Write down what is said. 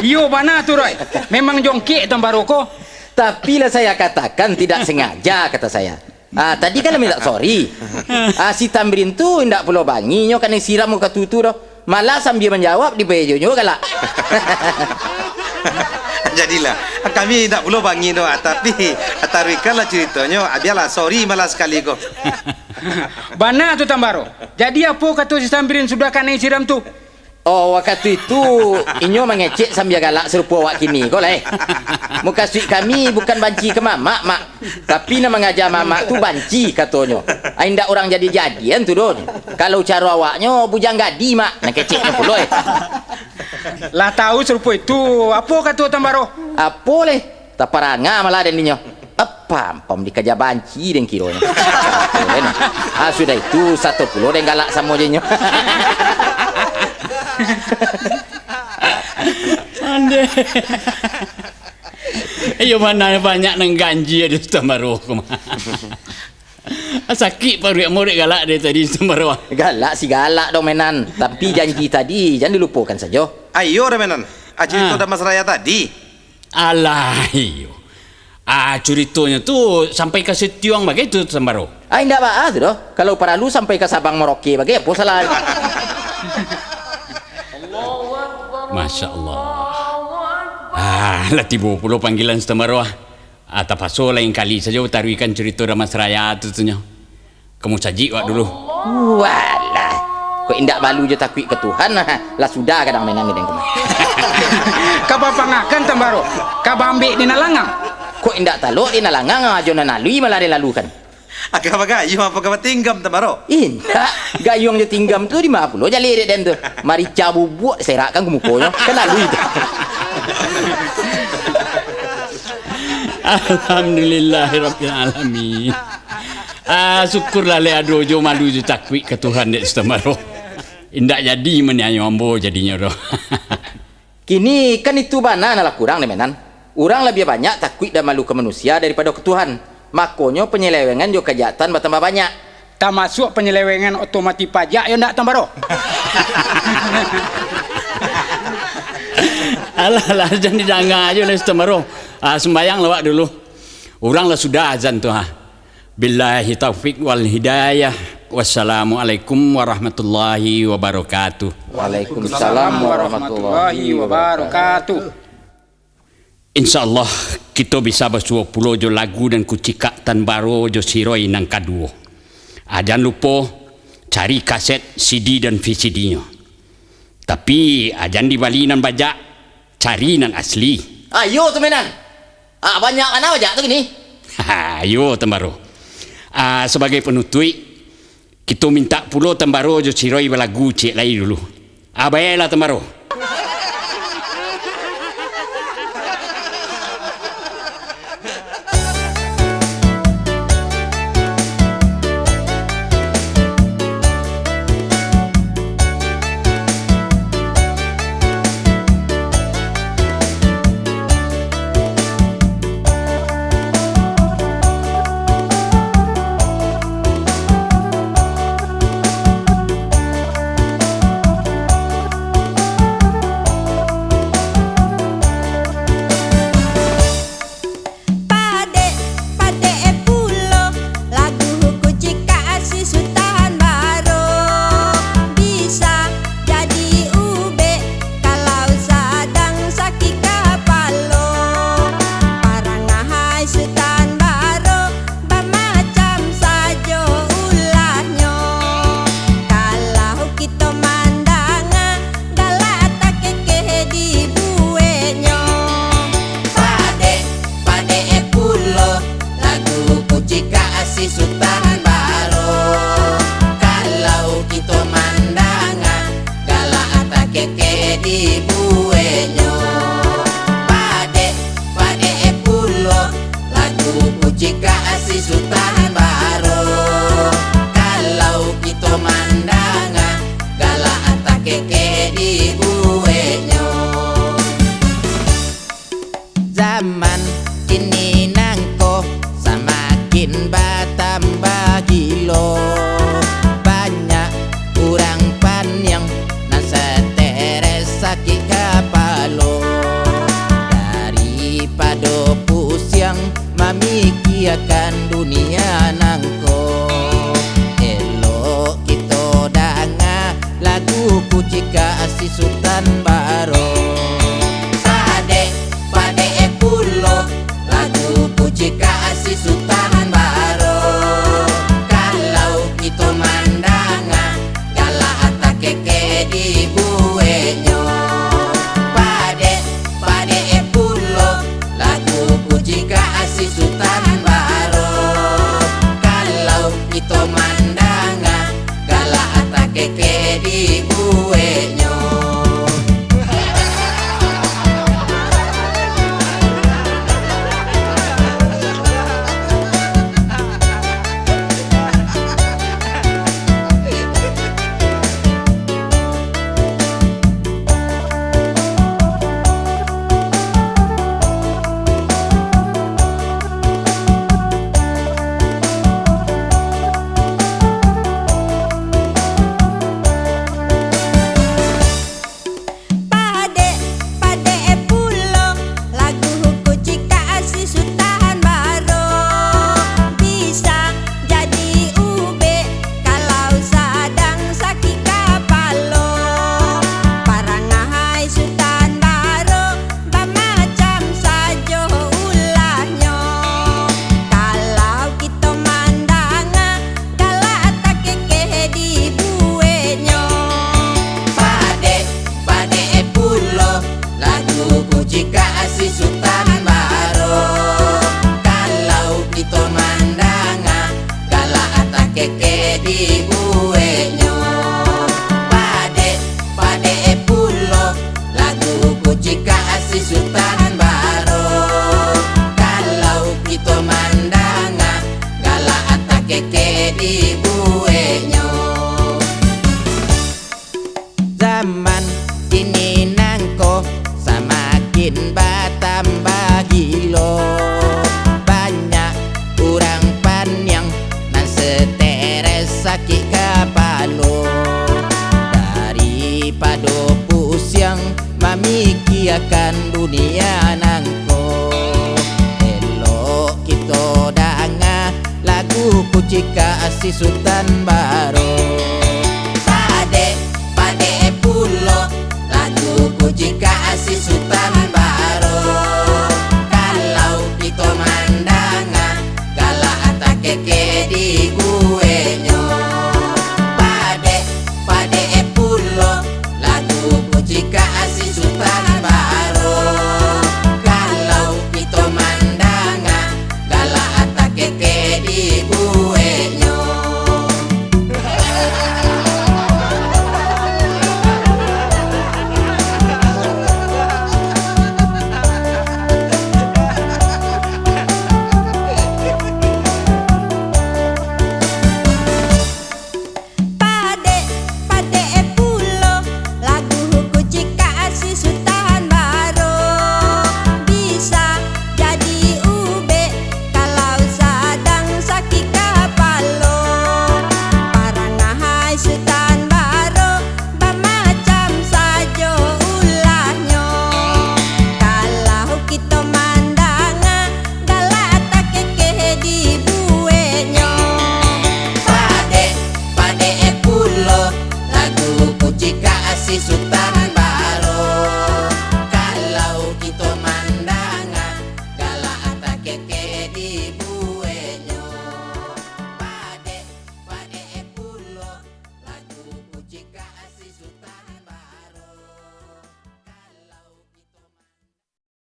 Yo mana tu Roy? Memang jongkik Tambaro ko. Tapi lah saya katakan tidak sengaja, kata saya. Tadi kan minta sorry. Si Tamrin tu ndak perlu banginyo kan siram muka tutu doh. Malah sambil menjawab di bejonyo galak. Jadilah kami tidak perlu bangi doa, tapi taruhkan lah ceritanya. Biarlah sorry malah sekali kok. Bana tu Tambaro. Jadi apa kata si Tamrin sudah kan siram tu? Oh, waktu itu inyo mengecek sambil galak serupa awak kini kau lah. Muka suik kami bukan banci ke mamak, mak. Tapi nak mengajar mamak tu banci katanya. Indak orang jadi-jadian tu don. Kalau cara awaknya bujang gadi mak, nak keceknya pula Lah tahu serupa itu. Apa kata Tambaro? Apa leh? Tak paranga malah dan inyo. Pam dikajar banci dan kiranya. Sudah itu 10 dan galak sama jenyo. Ande. Ayo mana banyak nang ganji ada Tambaro. Sakit paru murid galak dia tadi Tambaro. Galak si galak dong menan. Tapi janji tadi jangan dilupakan saja. Ayo remenan. Cerita dah Mas Raya tadi. Alah, iyo. Ceritanya tu sampai ke Setiong begitu Tambaro. Indak apa tu doh. Kalau para lu sampai ke Sabang Merauke bagi apa salah. Masya Allah. Lah 30 panggilan Tambaro. Tapaso lain kali saja taruhkan cerita Mas Raya tu tunya. Kamu saji wak dulu. Walah. Kau indak balu je takut ke Tuhan lah sudah kadang mainan dengan kamu. Kapa pangakan Tambaro. Kapa ambil di nalangang. Kau indak taluk di nalangang aja nalui malah dia lalukan. Agak gayung apa kau tinggam Tambaro? Indak. Gayung je tinggam tu di 50 jali dia dem tu. Marica bubuk serakkan ke mukanya. Kan lalu itu. Alhamdulillahirabbil alamin. Syukurlah le adojo malu je takwi ke Tuhan dek Tambaro. Indak jadi menyanyi ambo jadinya doh. Kini kan itu bana nalah kurang demenan. Orang lebih banyak takwi dan malu ke manusia daripada ke Tuhan. Makanya penyelewengan juga kejahatan bertambah banyak. Tak masuk penyelewengan otomatis pajak ya ndak Tambaro. Alah jangan didangar aja lah Tambaro. Sembayang lawak dulu. Orang lah sudah azan tu Billahi taufiq wal hidayah. Wassalamualaikum warahmatullahi wabarakatuh. Waalaikumsalam warahmatullahi wabarakatuh. InsyaAllah kita bisa bersua pulau jo lagu dan kucikak Tambaro jo siroi nang kaduo. Jangan lupa cari kaset CD dan VCD-nya. Tapi jangan dibali nan bajak, cari nan asli. Ayo tu menan. Banyak anak bajak tu gini. Ayo Tambaro. Sebagai penutup, kita minta pulau Tambaro jo siroi lagu cek lagi dulu. Baiklah Tambaro. Zaman ini nangko semakin bertambah gilo. Banyak orang pan yang mamikiakan dunia nangko. Elok kita danga lagu kucika si Sultan Baro. Pade pade pulo lagu kucika si Sultan Baro. Kalau kita mandanga galak tak keke di buenyo. Pade pade pulo lagu kucika si Sultan Baro. Kalau kita mandanga galak tak keke di buenyo. Pade pade pulo lagu kucika si Sultan Baro. Bisa jadi ube kalau sedang sakit kepala. Parangahai Sultan Baro bamacam saja ulahnya. Kalau kita mandanga galak tak kekeh di buenyo. Pade pade pulo lagu kucika si Sultan Baro. Kalau kita mandanga galak tak keke di buenyo. Pade pade pulo lagu kucika si Sultan Baro. Kalau kita mandanga galak tak keke di buenyo. Zaman ini nangko semakin bertambah gilo. Banyak orang panyang nan stres sakit kepala. Daripada pusing mamikiakan dunia nangko. Elok kita danga lagu kucika si Sultan Baro. Pade pade pulo lagu kucika si Sultan Baro. Kalau kita mandanga galak tak keke di buenyo. Pade pade pulo lagu kucika si Sultan Baro. Kalau kita mandanga galak tak keke di buenyo. Pade pade pulo lagu kucika si Sultan Baro. Bisa jadi ube kalau sedang sakit kepala. Parangahai Sultan Baro bamacam saja ulahnya. Kalau kita mandanga galak tak kekeh di buenyo. Pade pade pulo lagu kucika si Sultan